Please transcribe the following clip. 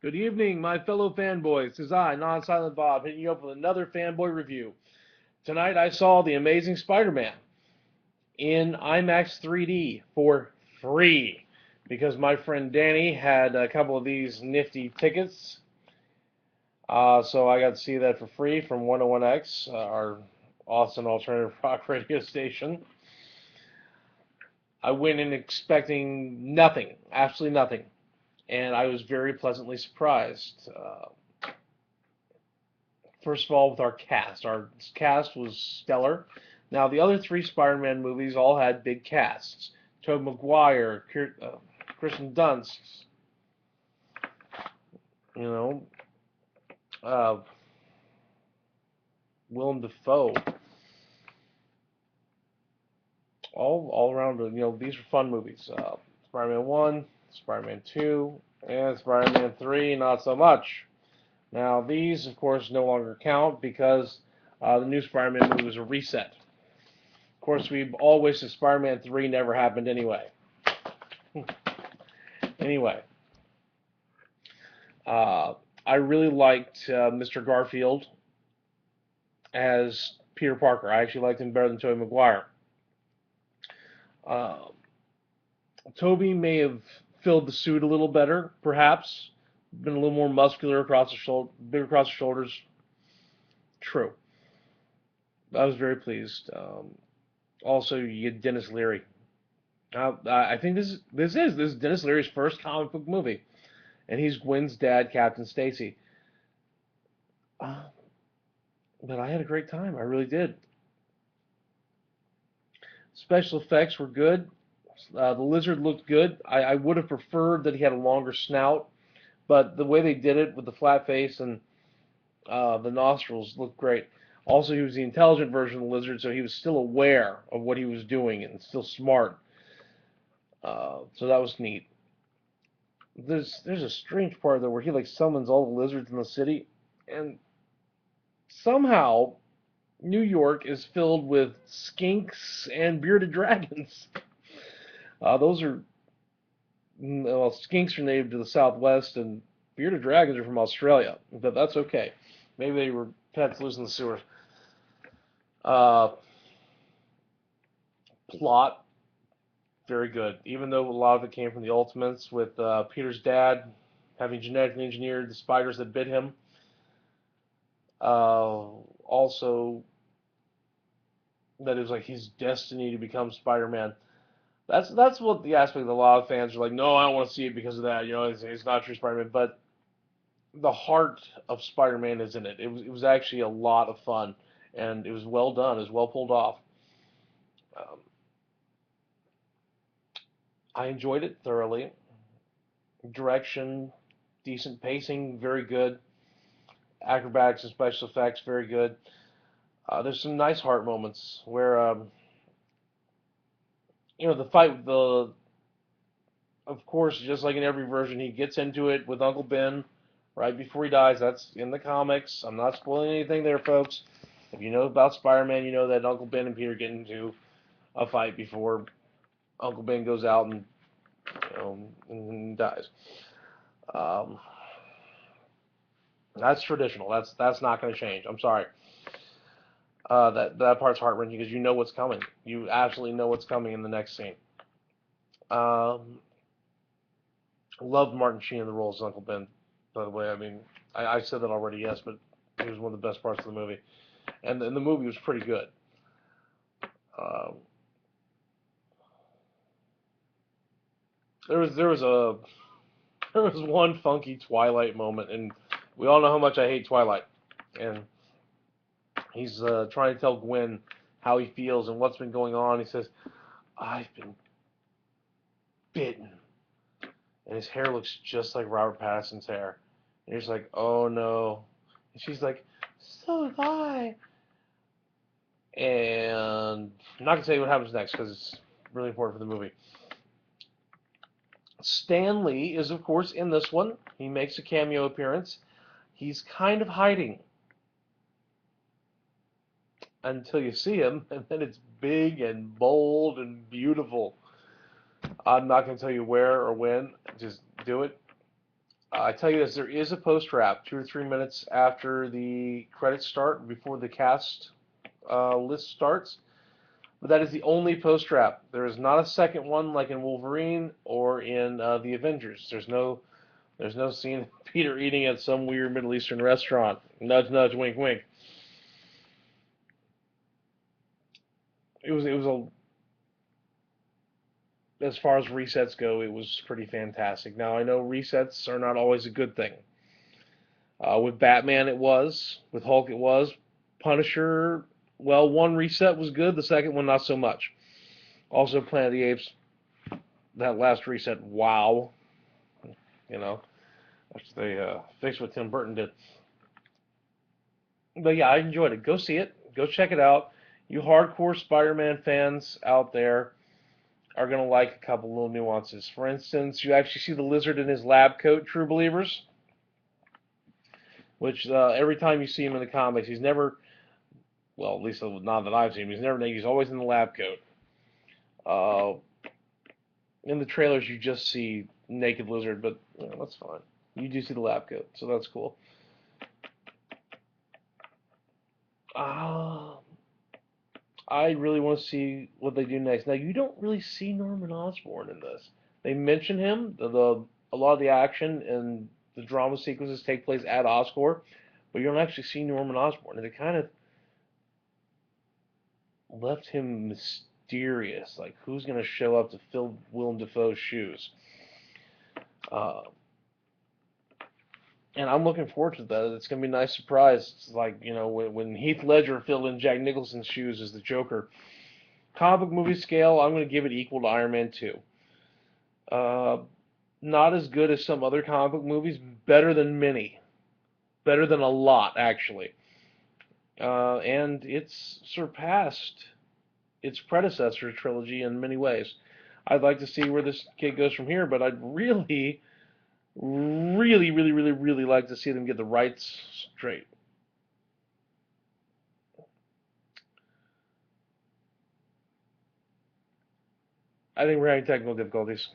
Good evening, my fellow fanboys. This is I, Nonsilent Bob, hitting you up with another fanboy review. Tonight I saw The Amazing Spider-Man in IMAX 3D for free because my friend Danny had a couple of these nifty tickets. So I got to see that for free from 101X, our awesome alternative rock radio station. I went in expecting nothing, absolutely nothing, and I was very pleasantly surprised. First of all, with our cast. Our cast was stellar. Now, the other three Spider-Man movies all had big casts. Tobey Maguire, Kristen Dunst, you know, uh, Willem Dafoe. All around, these were fun movies. Spider-Man 1, Spider-Man 2, and Spider-Man 3, not so much. Now, these, of course, no longer count because the new Spider-Man movie was a reset. Of course, we all wish that Spider-Man 3 never happened anyway. Anyway, uh, I really liked Mr. Garfield as Peter Parker. I actually liked him better than Tobey Maguire. Uh, Tobey may have filled the suit a little better, perhaps. Been a little more muscular across the shoulder, big across the shoulders. True. I was very pleased. Also, you get Dennis Leary. I think this is Dennis Leary's first comic book movie, and he's Gwen's dad, Captain Stacy. Uh, but I had a great time. I really did. Special effects were good. The lizard looked good. I would have preferred that he had a longer snout, but the way they did it with the flat face and the nostrils looked great. Also, he was the intelligent version of the lizard, so he was still aware of what he was doing and still smart. So that was neat. There's a strange part though where he like summons all the lizards in the city, and somehow New York is filled with skinks and bearded dragons. Those are well, skinks are native to the Southwest, and bearded dragons are from Australia. But that's okay. Maybe they were pets loose in the sewers. Uh, Plot very good, even though a lot of it came from the Ultimates with Peter's dad having genetically engineered the spiders that bit him. Also, that it was like his destiny to become Spider-Man. That's what the aspect that a lot of fans are like, no, I don't want to see it because of that. It's not true Spider-Man, but the heart of Spider-Man is in it. It was actually a lot of fun, and it was well done. It was well pulled off. Um, I enjoyed it thoroughly. Direction, decent pacing, very good. Acrobatics and special effects, very good. There's some nice heart moments where, the fight with of course, just like in every version, he gets into it with Uncle Ben right before he dies. That's in the comics. I'm not spoiling anything there, folks. If you know about Spider-Man, you know that Uncle Ben and Peter get into a fight before Uncle Ben goes out and dies. Um, that's traditional. That's not going to change. I'm sorry. That part's heart wrenching because you know what's coming. You absolutely know what's coming in the next scene. Um, Loved Martin Sheen in the role as Uncle Ben. By the way, I mean I said that already, yes, but it was one of the best parts of the movie, and the movie was pretty good. Um, there was there was one funky Twilight moment, and we all know how much I hate Twilight, and he's trying to tell Gwen how he feels and what's been going on. He says, "I've been bitten," and his hair looks just like Robert Pattinson's hair. And you're just like, "Oh no," and she's like, "So have I." And I'm not gonna tell you what happens next because it's really important for the movie. Stan Lee is, of course, in this one. He makes a cameo appearance. He's kind of hiding until you see him, and then it's big and bold and beautiful. I'm not going to tell you where or when. Just do it. I tell you this, there is a post wrap 2 or 3 minutes after the credits start, before the cast list starts. But that is the only post wrap. There is not a second one like in Wolverine or in the Avengers. There's no scene of Peter eating at some weird Middle Eastern restaurant. Nudge, nudge, wink, wink. It was as far as resets go, it was pretty fantastic. Now I know resets are not always a good thing. With Batman, it was. With Hulk, it was. Punisher, well, one reset was good. The second one, not so much. Also, Planet of the Apes, that last reset, wow. You know, they fixed what Tim Burton did. But yeah, I enjoyed it. Go see it. Go check it out. You hardcore Spider-Man fans out there are going to like a couple little nuances. For instance, you actually see the lizard in his lab coat, True Believers, which every time you see him in the comics, he's never, well, at least not that I've seen him, he's never naked. He's always in the lab coat. Uh, in the trailers, you just see naked lizard, but that's fine. You do see the lab coat, so that's cool. Uh, I really want to see what they do next. Now, you don't really see Norman Osborn in this. They mention him. A lot of the action and the drama sequences take place at Oscorp, but you don't actually see Norman Osborn. And it kind of left him mysterious. Like, who's going to show up to fill Willem Dafoe's shoes? Uh, and I'm looking forward to that. It's going to be a nice surprise. It's like, when Heath Ledger filled in Jack Nicholson's shoes as the Joker. Comic book movie scale, I'm going to give it equal to Iron Man 2. Uh, Not as good as some other comic book movies, better than many. Better than a lot, actually. And it's surpassed its predecessor trilogy in many ways. I'd like to see where this kid goes from here, but I'd really, really, really, really, really like to see them get the rights straight. I think we're having technical difficulties.